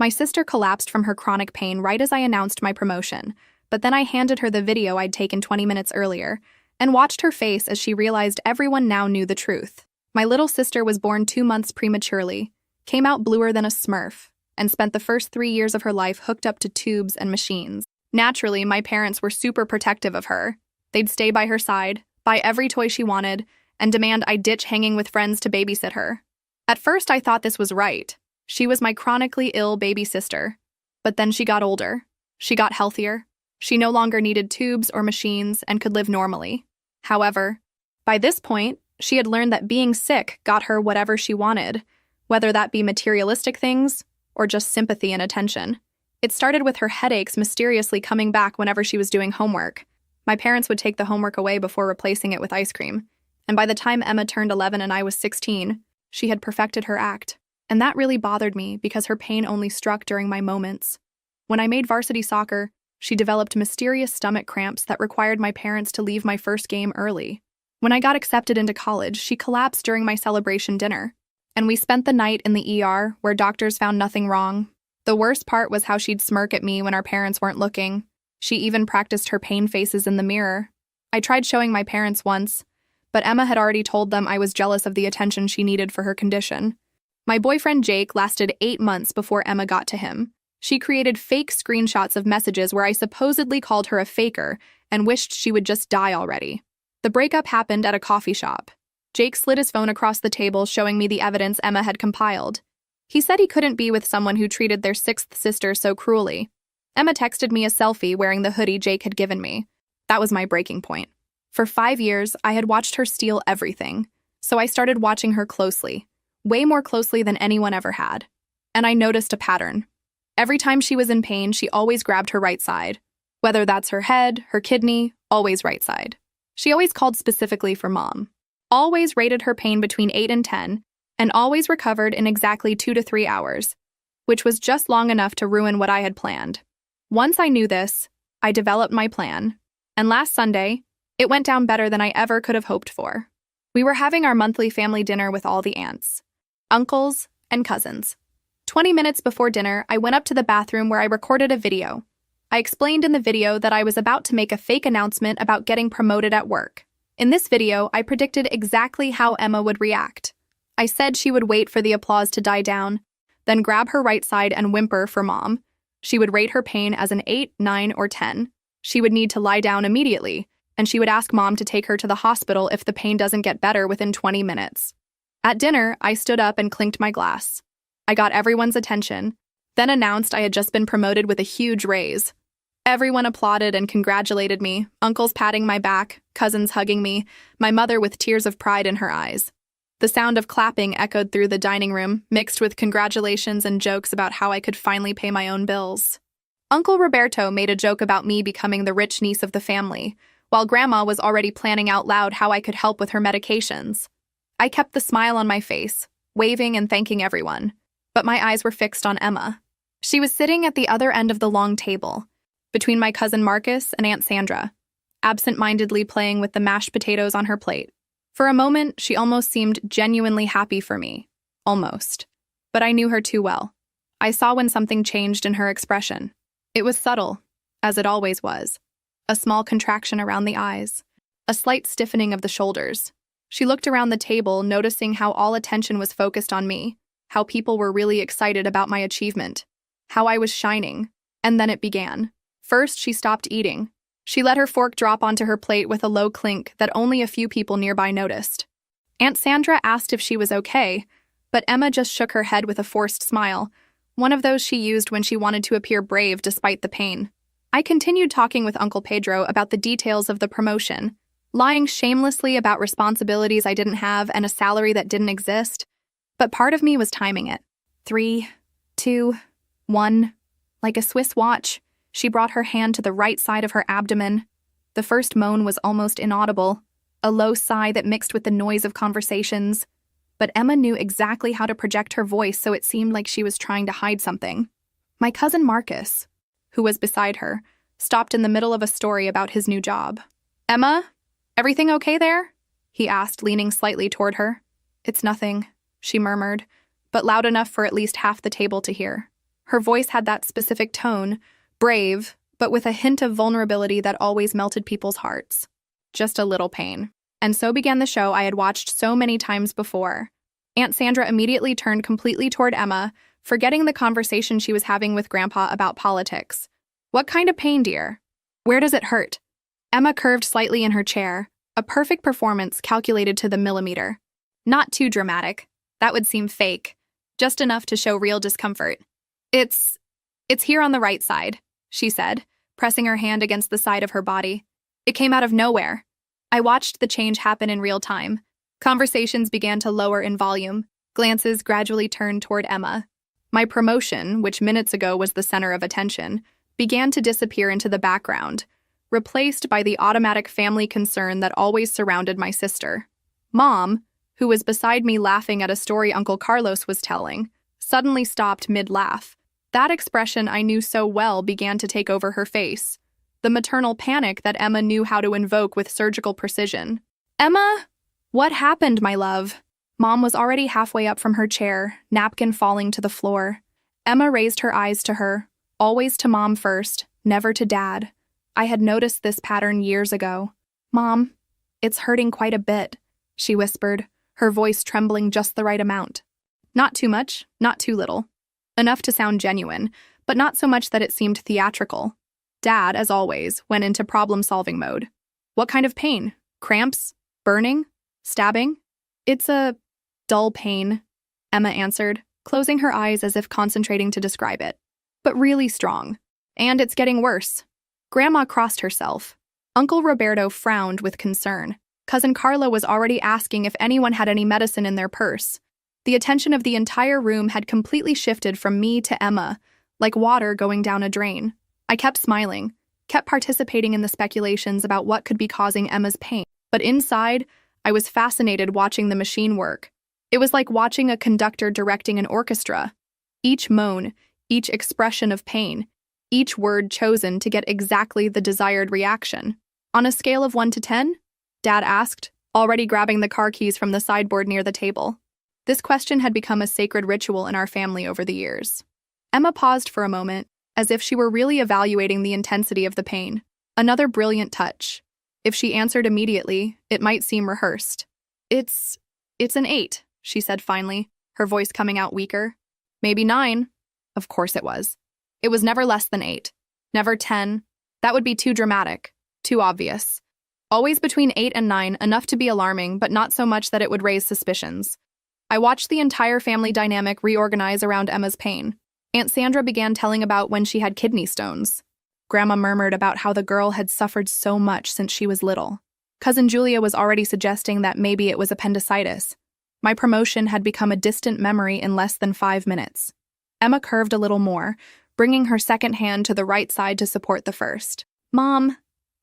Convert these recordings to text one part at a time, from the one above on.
My sister collapsed from her chronic pain right as I announced my promotion, but then I handed her the video I'd taken 20 minutes earlier and watched her face as she realized everyone now knew the truth. My little sister was born 2 months prematurely, came out bluer than a Smurf, and spent the first 3 years of her life hooked up to tubes and machines. Naturally, my parents were super protective of her. They'd stay by her side, buy every toy she wanted, and demand I ditch hanging with friends to babysit her. At first, I thought this was right. She was my chronically ill baby sister. But then she got older. She got healthier. She no longer needed tubes or machines and could live normally. However, by this point, she had learned that being sick got her whatever she wanted, whether that be materialistic things or just sympathy and attention. It started with her headaches mysteriously coming back whenever she was doing homework. My parents would take the homework away before replacing it with ice cream. And by the time Emma turned 11 and I was 16, she had perfected her act. And that really bothered me because her pain only struck during my moments. When I made varsity soccer, she developed mysterious stomach cramps that required my parents to leave my first game early. When I got accepted into college, she collapsed during my celebration dinner. And we spent the night in the ER, where doctors found nothing wrong. The worst part was how she'd smirk at me when our parents weren't looking. She even practiced her pain faces in the mirror. I tried showing my parents once, but Emma had already told them I was jealous of the attention she needed for her condition. My boyfriend Jake lasted 8 months before Emma got to him. She created fake screenshots of messages where I supposedly called her a faker and wished she would just die already. The breakup happened at a coffee shop. Jake slid his phone across the table, showing me the evidence Emma had compiled. He said he couldn't be with someone who treated their 6th sister so cruelly. Emma texted me a selfie wearing the hoodie Jake had given me. That was my breaking point. For 5 years, I had watched her steal everything, so I started watching her closely, way more closely than anyone ever had. And I noticed a pattern. Every time she was in pain, she always grabbed her right side. Whether that's her head, her kidney, always right side. She always called specifically for Mom. Always rated her pain between 8 and 10, and always recovered in exactly 2 to 3 hours, which was just long enough to ruin what I had planned. Once I knew this, I developed my plan, and last Sunday, it went down better than I ever could have hoped for. We were having our monthly family dinner with all the aunts, uncles, and cousins. 20 minutes before dinner, I went up to the bathroom where I recorded a video. I explained in the video that I was about to make a fake announcement about getting promoted at work. In this video, I predicted exactly how Emma would react. I said she would wait for the applause to die down, then grab her right side and whimper for Mom. She would rate her pain as an 8, 9, or 10. She would need to lie down immediately, and she would ask Mom to take her to the hospital if the pain doesn't get better within 20 minutes. At dinner, I stood up and clinked my glass. I got everyone's attention, then announced I had just been promoted with a huge raise. Everyone applauded and congratulated me, uncles patting my back, cousins hugging me, my mother with tears of pride in her eyes. The sound of clapping echoed through the dining room, mixed with congratulations and jokes about how I could finally pay my own bills. Uncle Roberto made a joke about me becoming the rich niece of the family, while Grandma was already planning out loud how I could help with her medications. I kept the smile on my face, waving and thanking everyone, but my eyes were fixed on Emma. She was sitting at the other end of the long table, between my cousin Marcus and Aunt Sandra, absent-mindedly playing with the mashed potatoes on her plate. For a moment, she almost seemed genuinely happy for me. Almost. But I knew her too well. I saw when something changed in her expression. It was subtle, as it always was. A small contraction around the eyes. A slight stiffening of the shoulders. She looked around the table, noticing how all attention was focused on me, how people were really excited about my achievement, how I was shining. And then it began. First, she stopped eating. She let her fork drop onto her plate with a low clink that only a few people nearby noticed. Aunt Sandra asked if she was okay, but Emma just shook her head with a forced smile, one of those she used when she wanted to appear brave despite the pain. I continued talking with Uncle Pedro about the details of the promotion, lying shamelessly about responsibilities I didn't have and a salary that didn't exist, but part of me was timing it. 3, 2, 1, like a Swiss watch. She brought her hand to the right side of her abdomen. The first moan was almost inaudible, a low sigh that mixed with the noise of conversations. But Emma knew exactly how to project her voice so it seemed like she was trying to hide something. My cousin Marcus, who was beside her, stopped in the middle of a story about his new job. "Emma, everything okay there?" he asked, leaning slightly toward her. "It's nothing," she murmured, but loud enough for at least half the table to hear. Her voice had that specific tone, brave, but with a hint of vulnerability that always melted people's hearts. Just a little pain. And so began the show I had watched so many times before. Aunt Sandra immediately turned completely toward Emma, forgetting the conversation she was having with Grandpa about politics. "What kind of pain, dear? Where does it hurt?" Emma curved slightly in her chair, a perfect performance calculated to the millimeter. Not too dramatic. That would seem fake. Just enough to show real discomfort. It's here on the right side," she said, pressing her hand against the side of her body. It came out of nowhere. I watched the change happen in real time. Conversations began to lower in volume. Glances gradually turned toward Emma. My promotion, which minutes ago was the center of attention, began to disappear into the background, replaced by the automatic family concern that always surrounded my sister. Mom, who was beside me laughing at a story Uncle Carlos was telling, suddenly stopped mid-laugh. That expression I knew so well began to take over her face, the maternal panic that Emma knew how to invoke with surgical precision. "Emma, what happened, my love?" Mom was already halfway up from her chair, napkin falling to the floor. Emma raised her eyes to her, always to Mom first, never to Dad. I had noticed this pattern years ago. "Mom, it's hurting quite a bit," she whispered, her voice trembling just the right amount. Not too much, not too little. Enough to sound genuine, but not so much that it seemed theatrical. Dad, as always, went into problem-solving mode. "What kind of pain? Cramps? Burning? Stabbing?" "It's a dull pain," Emma answered, closing her eyes as if concentrating to describe it. "But really strong. And it's getting worse." Grandma crossed herself. Uncle Roberto frowned with concern. Cousin Carla was already asking if anyone had any medicine in their purse. The attention of the entire room had completely shifted from me to Emma, like water going down a drain. I kept smiling, kept participating in the speculations about what could be causing Emma's pain. But inside, I was fascinated watching the machine work. It was like watching a conductor directing an orchestra. Each moan, each expression of pain, each word chosen to get exactly the desired reaction. "On a scale of 1 to 10? Dad asked, already grabbing the car keys from the sideboard near the table. This question had become a sacred ritual in our family over the years. Emma paused for a moment, as if she were really evaluating the intensity of the pain. Another brilliant touch. If she answered immediately, it might seem rehearsed. It's an 8, she said finally, her voice coming out weaker. "Maybe 9. Of course it was. It was never less than 8. Never 10. That would be too dramatic, too obvious. Always between 8 and 9, enough to be alarming, but not so much that it would raise suspicions. I watched the entire family dynamic reorganize around Emma's pain. Aunt Sandra began telling about when she had kidney stones. Grandma murmured about how the girl had suffered so much since she was little. Cousin Julia was already suggesting that maybe it was appendicitis. My promotion had become a distant memory in less than 5 minutes. Emma curved a little more, bringing her second hand to the right side to support the first. "Mom,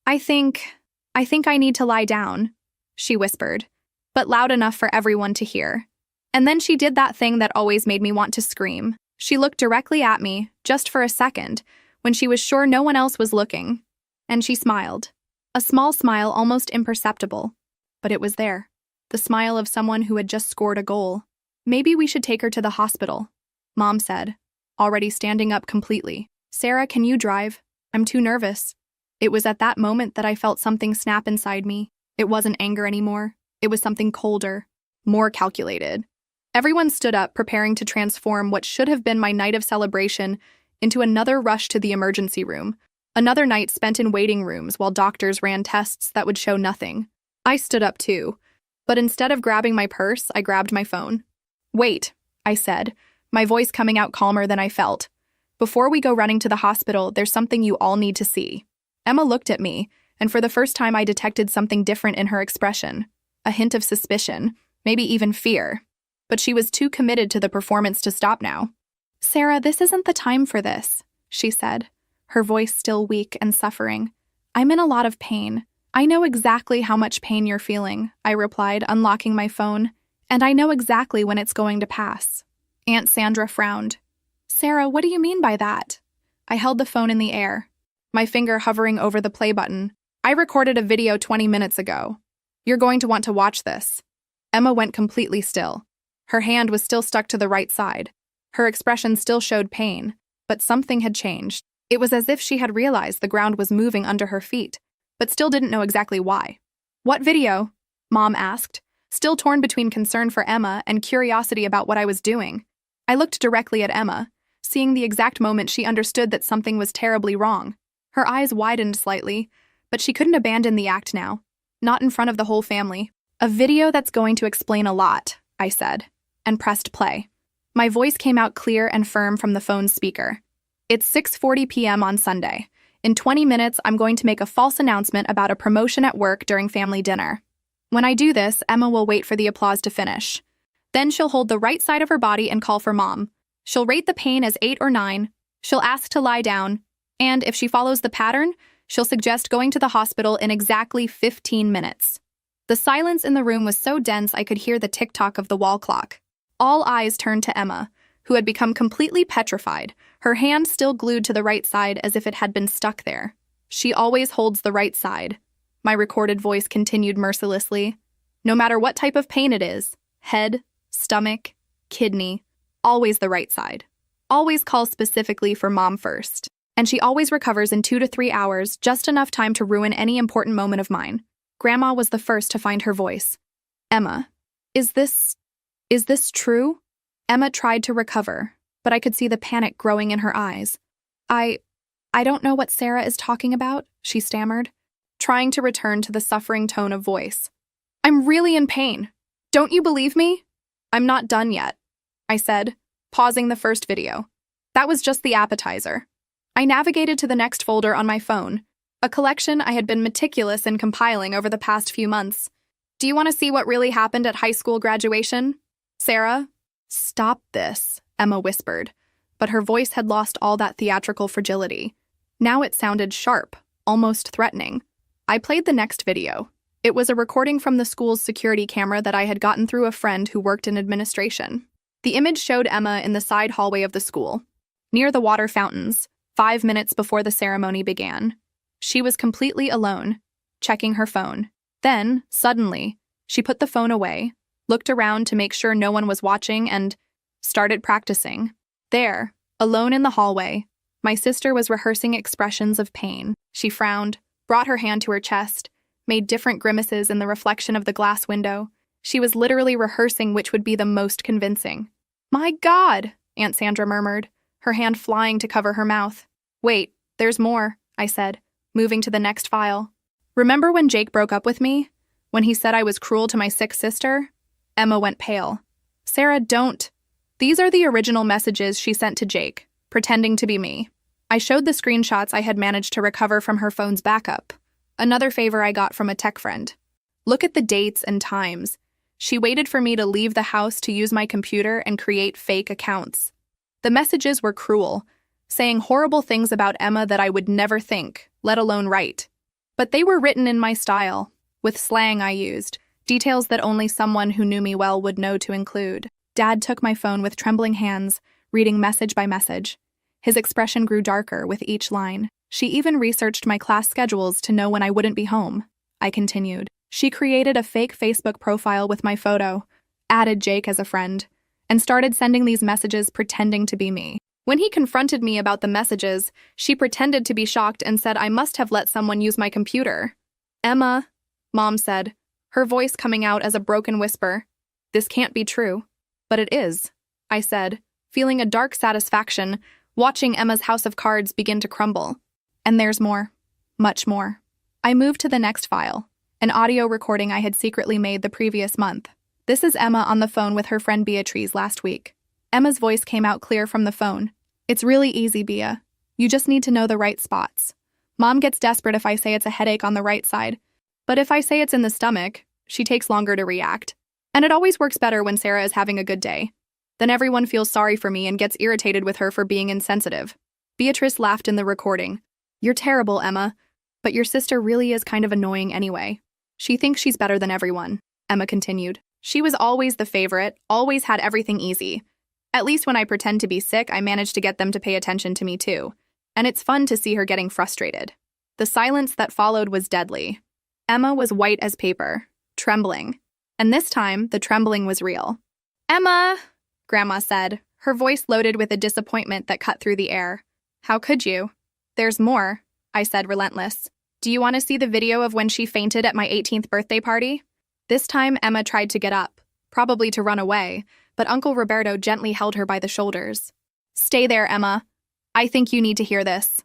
I think I need to lie down," she whispered, but loud enough for everyone to hear. And then she did that thing that always made me want to scream. She looked directly at me, just for a second, when she was sure no one else was looking. And she smiled. A small smile, almost imperceptible. But it was there. The smile of someone who had just scored a goal. "Maybe we should take her to the hospital," Mom said, already standing up completely. "Sarah, can you drive? I'm too nervous." It was at that moment that I felt something snap inside me. It wasn't anger anymore. It was something colder, more calculated. Everyone stood up, preparing to transform what should have been my night of celebration into another rush to the emergency room, another night spent in waiting rooms while doctors ran tests that would show nothing. I stood up too, but instead of grabbing my purse, I grabbed my phone. "Wait," I said, my voice coming out calmer than I felt. "Before we go running to the hospital, there's something you all need to see." Emma looked at me, and for the first time I detected something different in her expression, a hint of suspicion, maybe even fear. But she was too committed to the performance to stop now. "Sarah, this isn't the time for this," she said, her voice still weak and suffering. "I'm in a lot of pain. I know exactly how much pain you're feeling," I replied, unlocking my phone, "and I know exactly when it's going to pass." Aunt Sandra frowned. "Sarah, what do you mean by that?" I held the phone in the air, my finger hovering over the play button. "I recorded a video 20 minutes ago. You're going to want to watch this." Emma went completely still. Her hand was still stuck to the right side. Her expression still showed pain, but something had changed. It was as if she had realized the ground was moving under her feet, but still didn't know exactly why. "What video?" Mom asked, still torn between concern for Emma and curiosity about what I was doing. I looked directly at Emma, seeing the exact moment she understood that something was terribly wrong. Her eyes widened slightly, but she couldn't abandon the act now. Not in front of the whole family. "A video that's going to explain a lot," I said, and pressed play. My voice came out clear and firm from the phone's speaker. "It's 6:40 p.m. on Sunday. In 20 minutes, I'm going to make a false announcement about a promotion at work during family dinner. When I do this, Emma will wait for the applause to finish. Then she'll hold the right side of her body and call for Mom. She'll rate the pain as 8 or 9. She'll ask to lie down. And if she follows the pattern, she'll suggest going to the hospital in exactly 15 minutes. The silence in the room was so dense I could hear the tick-tock of the wall clock. All eyes turned to Emma, who had become completely petrified, her hand still glued to the right side as if it had been stuck there. "She always holds the right side," my recorded voice continued mercilessly. "No matter what type of pain it is, head, stomach, kidney, always the right side. Always call specifically for Mom first. And she always recovers in 2 to 3 hours, just enough time to ruin any important moment of mine." Grandma was the first to find her voice. "Emma, is this true?" Emma tried to recover, but I could see the panic growing in her eyes. I don't know what Sarah is talking about," she stammered, trying to return to the suffering tone of voice. "I'm really in pain. Don't you believe me?" "I'm not done yet," I said, pausing the first video. That was just the appetizer. I navigated to the next folder on my phone, a collection I had been meticulous in compiling over the past few months. "Do you want to see what really happened at high school graduation? Sarah?" "Stop this," Emma whispered, but her voice had lost all that theatrical fragility. Now it sounded sharp, almost threatening. I played the next video. It was a recording from the school's security camera that I had gotten through a friend who worked in administration. The image showed Emma in the side hallway of the school, near the water fountains, 5 minutes before the ceremony began. She was completely alone, checking her phone. Then, suddenly, she put the phone away, looked around to make sure no one was watching, and started practicing. There, alone in the hallway, my sister was rehearsing expressions of pain. She frowned, brought her hand to her chest, made different grimaces in the reflection of the glass window. She was literally rehearsing which would be the most convincing. "My God," Aunt Sandra murmured, her hand flying to cover her mouth. "Wait, there's more," I said, moving to the next file. "Remember when Jake broke up with me? When he said I was cruel to my sick sister?" Emma went pale. "Sarah, don't." These are the original messages she sent to Jake, pretending to be me. I showed the screenshots I had managed to recover from her phone's backup. Another favor I got from a tech friend. Look at the dates and times. She waited for me to leave the house to use my computer and create fake accounts. The messages were cruel, saying horrible things about Emma that I would never think, let alone write. But they were written in my style, with slang I used, details that only someone who knew me well would know to include. Dad took my phone with trembling hands, reading message by message. His expression grew darker with each line. "She even researched my class schedules to know when I wouldn't be home," I continued. "She created a fake Facebook profile with my photo, added Jake as a friend, and started sending these messages pretending to be me. When he confronted me about the messages, she pretended to be shocked and said I must have let someone use my computer." "Emma," Mom said, her voice coming out as a broken whisper. "This can't be true." "But it is," I said, feeling a dark satisfaction, watching Emma's house of cards begin to crumble. "And there's more. Much more." I moved to the next file, an audio recording I had secretly made the previous month. This is Emma on the phone with her friend Beatrice last week. Emma's voice came out clear from the phone. "It's really easy, Bea. You just need to know the right spots. Mom gets desperate if I say it's a headache on the right side. But if I say it's in the stomach, she takes longer to react. And it always works better when Sarah is having a good day. Then everyone feels sorry for me and gets irritated with her for being insensitive." Beatrice laughed in the recording. "You're terrible, Emma. But your sister really is kind of annoying anyway. She thinks she's better than everyone," Emma continued. "She was always the favorite, always had everything easy. At least when I pretend to be sick, I manage to get them to pay attention to me too. And it's fun to see her getting frustrated." The silence that followed was deadly. Emma was white as paper, trembling. And this time, the trembling was real. "Emma," Grandma said, her voice loaded with a disappointment that cut through the air. How could you? There's more, I said, relentless. Do you want to see the video of when she fainted at my 18th birthday party? This time, Emma tried to get up, probably to run away, but Uncle Roberto gently held her by the shoulders. Stay there, Emma. I think you need to hear this.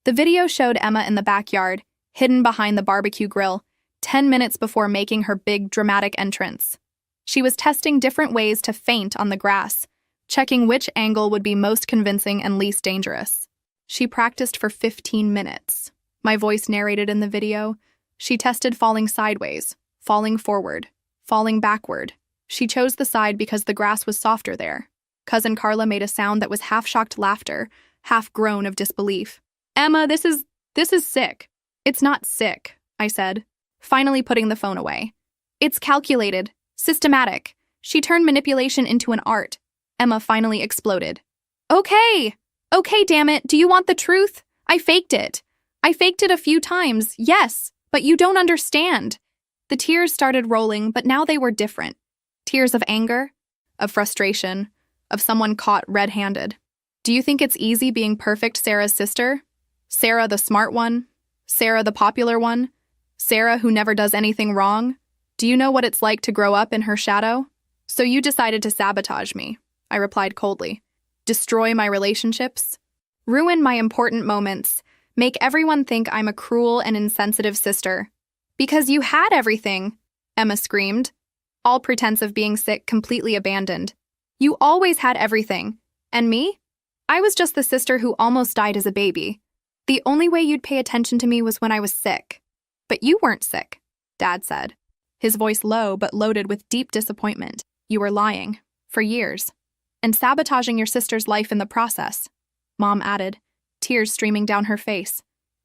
The video showed Emma in the backyard, hidden behind the barbecue grill, 10 minutes before making her big, dramatic entrance. She was testing different ways to faint on the grass, checking which angle would be most convincing and least dangerous. She practiced for 15 minutes. My voice narrated in the video. She tested falling sideways, falling forward, falling backward. She chose the side because the grass was softer there. Cousin Carla made a sound that was half-shocked laughter, half-groan of disbelief. Emma, this is sick. It's not sick, I said, finally putting the phone away. It's calculated, systematic. She turned manipulation into an art. Emma finally exploded. Okay, damn it, do you want the truth? I faked it. I faked it a few times, yes, but you don't understand. The tears started rolling, but now they were different. Tears of anger, of frustration, of someone caught red-handed. Do you think it's easy being perfect Sarah's sister? Sarah the smart one? Sarah the popular one? Sarah who never does anything wrong? Do you know what it's like to grow up in her shadow? So you decided to sabotage me, I replied coldly. Destroy my relationships? Ruin my important moments? Make everyone think I'm a cruel and insensitive sister? Because you had everything, Emma screamed. All pretense of being sick completely abandoned. You always had everything. And me? I was just the sister who almost died as a baby. The only way you'd pay attention to me was when I was sick. But you weren't sick, Dad said, his voice low but loaded with deep disappointment. You were lying, for years, and sabotaging your sister's life in the process, Mom added, tears streaming down her face.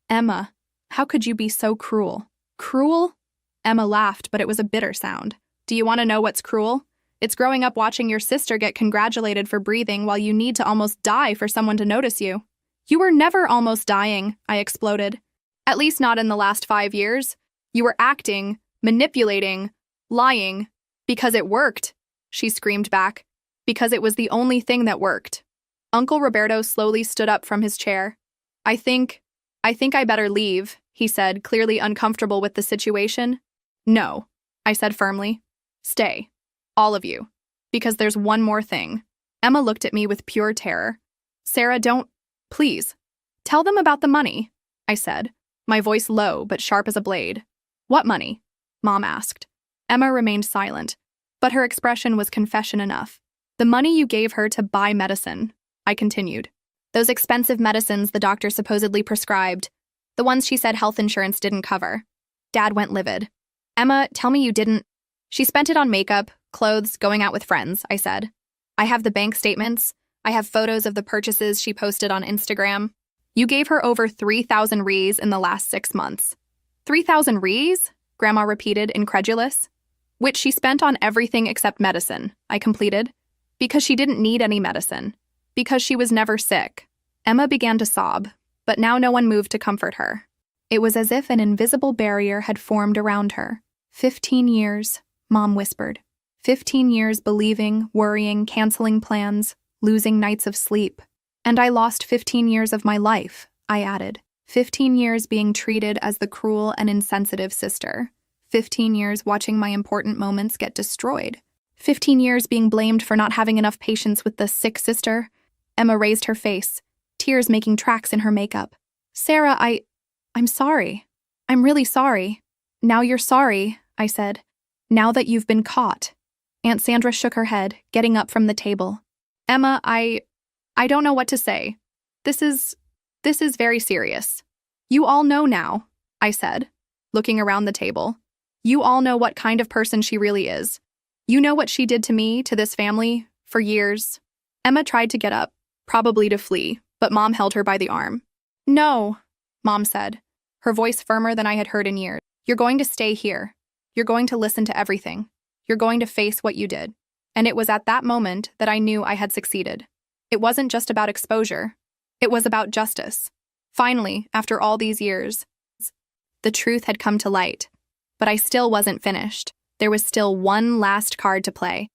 Emma, how could you be so cruel? Cruel? Emma laughed, but it was a bitter sound. Do you want to know what's cruel? It's growing up watching your sister get congratulated for breathing while you need to almost die for someone to notice you. You were never almost dying, I exploded. At least not in the last 5 years. You were acting, manipulating, lying. Because it worked, she screamed back. Because it was the only thing that worked. Uncle Roberto slowly stood up from his chair. I think I better leave, he said, clearly uncomfortable with the situation. No, I said firmly. Stay. All of you. Because there's one more thing. Emma looked at me with pure terror. Sarah, don't. Please. Tell them about the money, I said, my voice low but sharp as a blade. What money? Mom asked. Emma remained silent, but her expression was confession enough. The money you gave her to buy medicine, I continued. Those expensive medicines the doctor supposedly prescribed. The ones she said health insurance didn't cover. Dad went livid. Emma, tell me you didn't. She spent it on makeup, clothes, going out with friends, I said. I have the bank statements. I have photos of the purchases she posted on Instagram. You gave her over 3,000 rees in the last 6 months. 3,000 rees? Grandma repeated, incredulous. Which she spent on everything except medicine, I completed. Because she didn't need any medicine. Because she was never sick. Emma began to sob, but now no one moved to comfort her. It was as if an invisible barrier had formed around her. 15 years, Mom whispered. 15 years believing, worrying, canceling plans, losing nights of sleep. And I lost 15 years of my life, I added. 15 years being treated as the cruel and insensitive sister. 15 years watching my important moments get destroyed. 15 years being blamed for not having enough patience with the sick sister. Emma raised her face, tears making tracks in her makeup. Sarah, I'm sorry. I'm really sorry. Now you're sorry, I said. Now that you've been caught. Aunt Sandra shook her head, getting up from the table. Emma, I don't know what to say. This is very serious. You all know now, I said, looking around the table. You all know what kind of person she really is. You know what she did to me, to this family, for years. Emma tried to get up, probably to flee, but Mom held her by the arm. No, Mom said, her voice firmer than I had heard in years. You're going to stay here. You're going to listen to everything. You're going to face what you did. And it was at that moment that I knew I had succeeded. It wasn't just about exposure. It was about justice. Finally, after all these years, the truth had come to light. But I still wasn't finished. There was still one last card to play.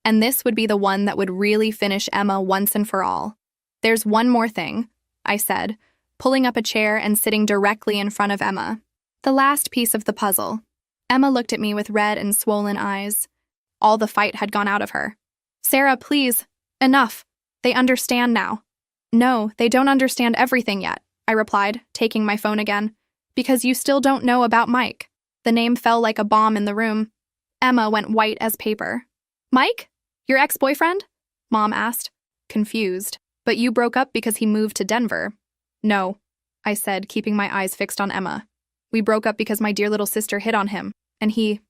And this would be the one that would really finish Emma once and for all. "There's one more thing," I said, pulling up a chair and sitting directly in front of Emma. "The last piece of the puzzle." Emma looked at me with red and swollen eyes. All the fight had gone out of her. "Sarah, please. Enough. They understand now." "No, they don't understand everything yet," I replied, taking my phone again. "Because you still don't know about Mike." The name fell like a bomb in the room. Emma went white as paper. "Mike? Your ex-boyfriend?" Mom asked, confused. "But you broke up because he moved to Denver." "No," I said, keeping my eyes fixed on Emma. "We broke up because my dear little sister hit on him, and he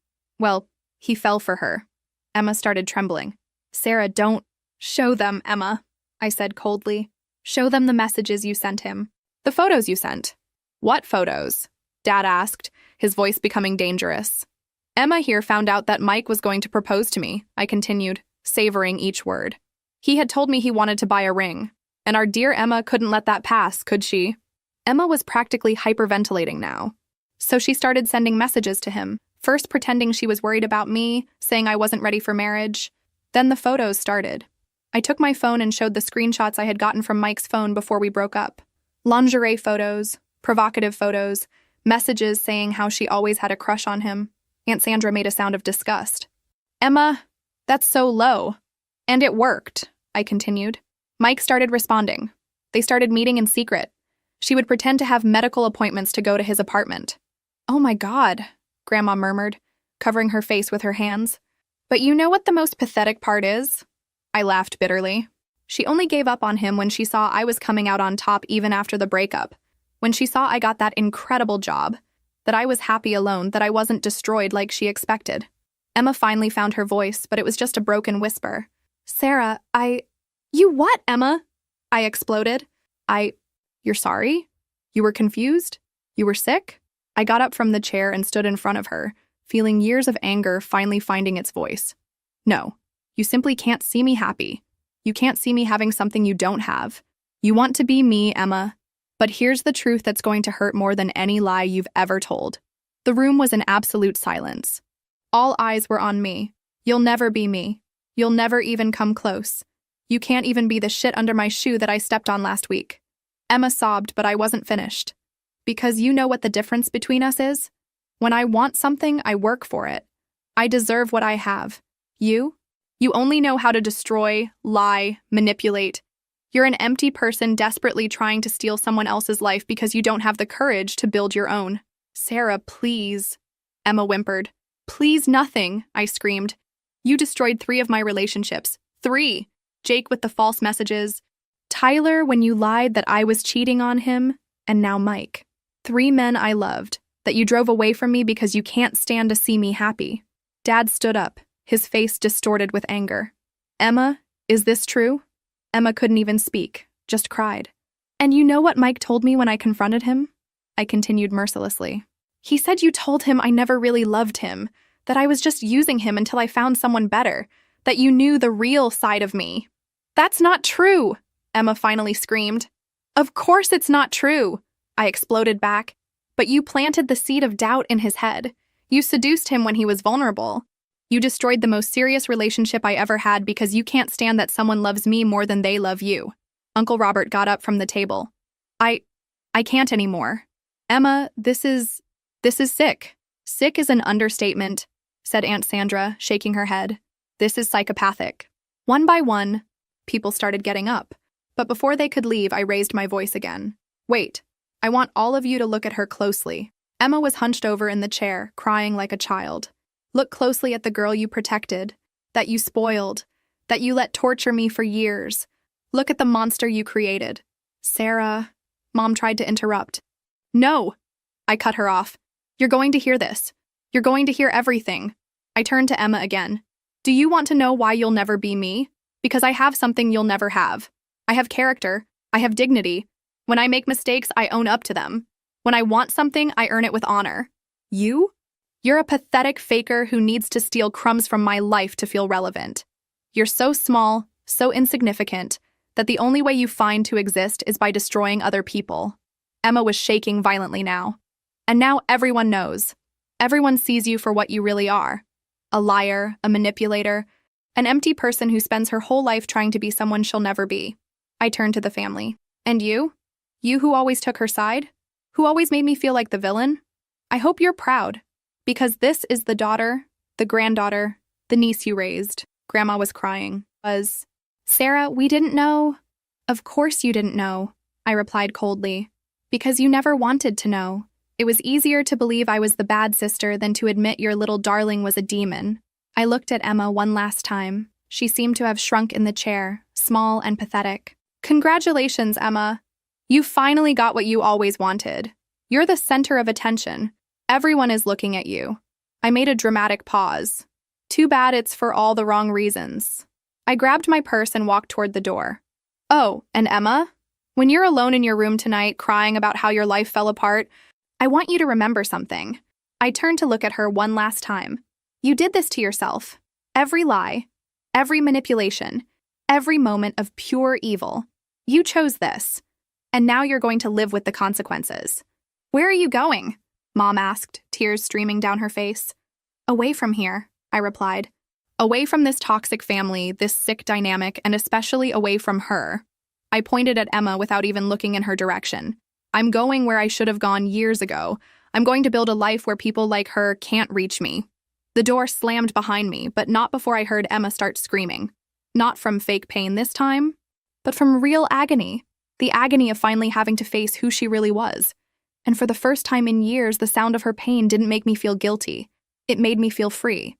fell for her." Emma started trembling. "Sarah, don't." "Show them, Emma," I said coldly. "Show them the messages you sent him. The photos you sent." "What photos?" Dad asked, his voice becoming dangerous. "Emma here found out that Mike was going to propose to me," I continued, savoring each word. "He had told me he wanted to buy a ring, and our dear Emma couldn't let that pass, could she?" Emma was practically hyperventilating now. So she started sending messages to him, first pretending she was worried about me, saying I wasn't ready for marriage. Then the photos started. I took my phone and showed the screenshots I had gotten from Mike's phone before we broke up. Lingerie photos, provocative photos, messages saying how she always had a crush on him. Aunt Sandra made a sound of disgust. "Emma, that's so low." "And it worked," I continued. Mike started responding. They started meeting in secret. She would pretend to have medical appointments to go to his apartment. "Oh my God," Grandma murmured, covering her face with her hands. "But you know what the most pathetic part is?" I laughed bitterly. She only gave up on him when she saw I was coming out on top even after the breakup. When she saw I got that incredible job, that I was happy alone, that I wasn't destroyed like she expected. Emma finally found her voice, but it was just a broken whisper. "Sarah, You what, Emma?" I exploded. You're sorry? You were confused? You were sick?" I got up from the chair and stood in front of her, feeling years of anger finally finding its voice. "No, you simply can't see me happy. You can't see me having something you don't have. You want to be me, Emma. But here's the truth that's going to hurt more than any lie you've ever told." The room was in absolute silence. All eyes were on me. "You'll never be me. You'll never even come close. You can't even be the shit under my shoe that I stepped on last week." Emma sobbed, but I wasn't finished. "Because you know what the difference between us is? When I want something, I work for it. I deserve what I have. You only know how to destroy, lie, manipulate. You're an empty person desperately trying to steal someone else's life because you don't have the courage to build your own." "Sarah, please," Emma whimpered. "Please nothing," I screamed. "You destroyed 3 of my relationships. 3. Jake with the false messages. Tyler when you lied that I was cheating on him. And now Mike. 3 men I loved, that you drove away from me because you can't stand to see me happy." Dad stood up, his face distorted with anger. "Emma, is this true?" Emma couldn't even speak, just cried. "And you know what Mike told me when I confronted him?" I continued mercilessly. "He said you told him I never really loved him, that I was just using him until I found someone better, that you knew the real side of me." "That's not true," Emma finally screamed. "Of course it's not true," I exploded back. "But you planted the seed of doubt in his head. You seduced him when he was vulnerable. You destroyed the most serious relationship I ever had because you can't stand that someone loves me more than they love you." Uncle Robert got up from the table. I can't anymore. "Emma, this is sick." "Sick is an understatement," said Aunt Sandra, shaking her head. "This is psychopathic." One by one, people started getting up. But before they could leave, I raised my voice again. "Wait, I want all of you to look at her closely." Emma was hunched over in the chair, crying like a child. "Look closely at the girl you protected, that you spoiled, that you let torture me for years. Look at the monster you created." "Sarah," Mom tried to interrupt. "No," I cut her off. "You're going to hear this. You're going to hear everything." I turned to Emma again. "Do you want to know why you'll never be me? Because I have something you'll never have. I have character. I have dignity. When I make mistakes, I own up to them. When I want something, I earn it with honor. You're a pathetic faker who needs to steal crumbs from my life to feel relevant. You're so small, so insignificant, that the only way you find to exist is by destroying other people." Emma was shaking violently now. "And now everyone knows. Everyone sees you for what you really are. A liar, a manipulator, An empty person who spends her whole life trying to be someone she'll never be. I turned to the family. And you? You who always took her side? Who always made me feel like the villain? I hope you're proud, because this is the daughter, the granddaughter, the niece you raised. Grandma was crying. Sarah, we didn't know. Of course you didn't know, I replied coldly. Because you never wanted to know. It was easier to believe I was the bad sister than to admit your little darling was a demon. I looked at Emma one last time. She seemed to have shrunk in the chair, small and pathetic. Congratulations, Emma. You finally got what you always wanted. You're the center of attention. Everyone is looking at you. I made a dramatic pause. Too bad it's for all the wrong reasons. I grabbed my purse and walked toward the door. Oh, and Emma? When you're alone in your room tonight crying about how your life fell apart, I want you to remember something. I turned to look at her one last time. You did this to yourself. Every lie, every manipulation, every moment of pure evil. You chose this. And now you're going to live with the consequences. Where are you going? Mom asked, tears streaming down her face. Away from here, I replied. Away from this toxic family, this sick dynamic, and especially away from her. I pointed at Emma without even looking in her direction. I'm going where I should have gone years ago. I'm going to build a life where people like her can't reach me. The door slammed behind me, but not before I heard Emma start screaming. Not from fake pain this time, but from real agony. The agony of finally having to face who she really was. And for the first time in years, the sound of her pain didn't make me feel guilty. It made me feel free.